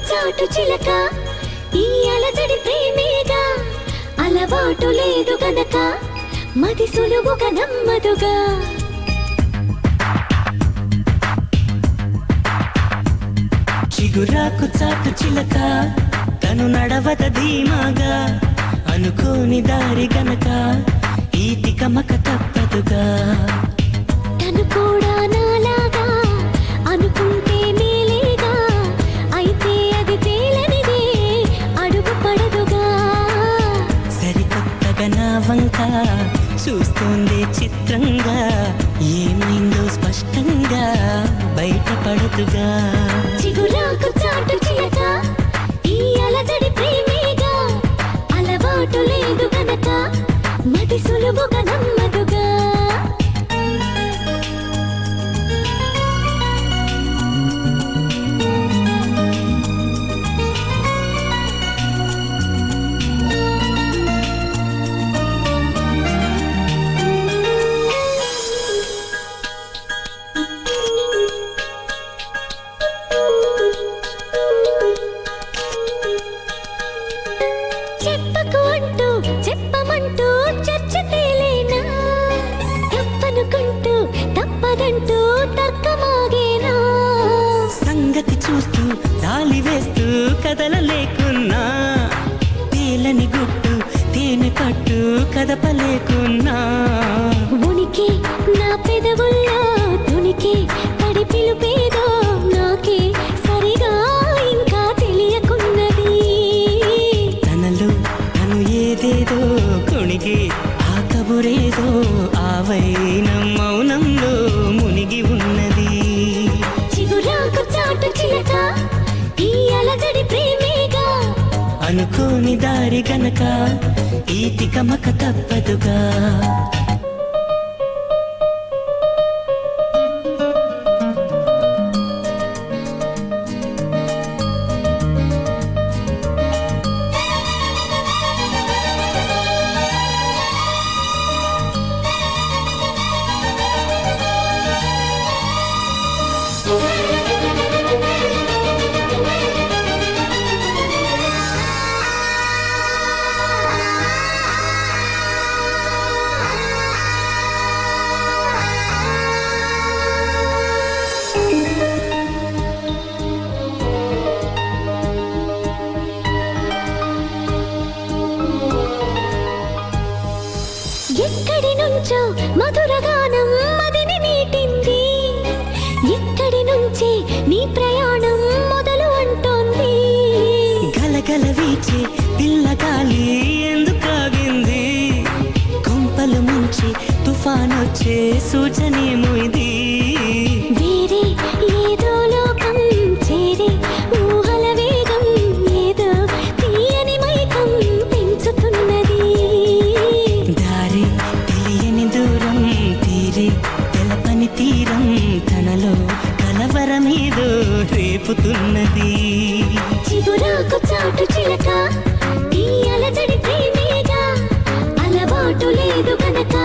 చాటు చిలక ఈ అలజడి ప్రేమేగా అలవాటు లేదు గనక మది సులువుగా నమ్మదుగా చిగురాకు చాటు చిలక తను నడవద ధీమాగా అనుకోని దారి గనక ఈ తికమక తప్పదుగా తను కూడా నాలాగా అనుకుంటే మేలేగా అయితే అది తేలనిదే అడుగు పడదుగా సరికొత్తగా నా వంక చూస్తోంది చిత్రంగా ఏమైందో స్పష్టంగా బయటపడదుగా చిగురాకు చాటు చిలక ఈ అలజడి ప్రేమేగా అలవాటు లేదు గనక మది సులువుగా నమ్మదుగా చెప్పకు అంటూ చెప్పమంటూ చర్చ తేలేనా తప్పనుకుంటూ తప్పదంటూ తర్కమాగేనా సంగతి చూస్తూ జాలి వేస్తూ కదలలేకున్నా తేలని గుట్టు తేనె పట్టు కదపలేకున్నా ఉనికి నా పెదవుల్లో తునికి తడి పిలుపేదో నాకే సరిగా ఇంకా తెలియకున్నది తనలో తను ఏదేదో కొణిగి ఆ కబురేదో ఆవైన మౌనంలో మునిగి ఉన్నది చిగురాకు చాటు చిలక ఈ అలజడి ప్రేమేగా అనుకోని దారి గనక ఈ తికమక తప్పదుగా ఎక్కడి నుంచో మధురగానం మదిని నీటింది ఎక్కడి నుంచి నీ ప్రయాణం మొదలు అంటోంది గలగల వీచే పిల్లగాలి ఎందుకాగింది కొంపలు ముంచి తుఫానొచ్చే సూచనేమో ఇది వేరే ఏదో లోకం చేరే ఊహల వేగం ఏదో తీయని మైకం పెంచుతున్నది దారి తెలియని దూరం తీరే తెలపని తీరం తనలో కలవరమేదో రేపుతున్నది చిగురాకు చాటు చిలక ఈ అలజడి ప్రేమేగా అలవాటు లేదు గనక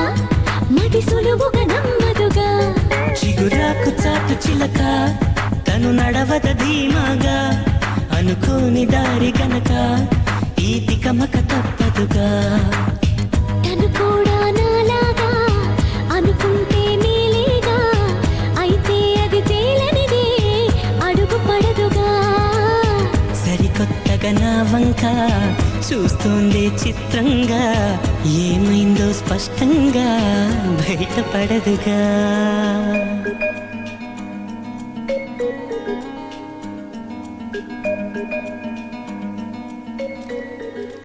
మది సులువుగా నమ్మదుగా చిగురాకు చాటు చిలక తను నడవద ధీమాగా అనుకోని దారి గనక ఈ తికమక తప్పదుగా తను కూడా నాలాగా అనుకుంటే మేలేగా అయితే అది తేలనిదే అడుగు పడదుగా సరికొత్తగా నా వంక చూస్తోంది చిత్రంగా ఏమైందో స్పష్టంగా బయటపడదుగా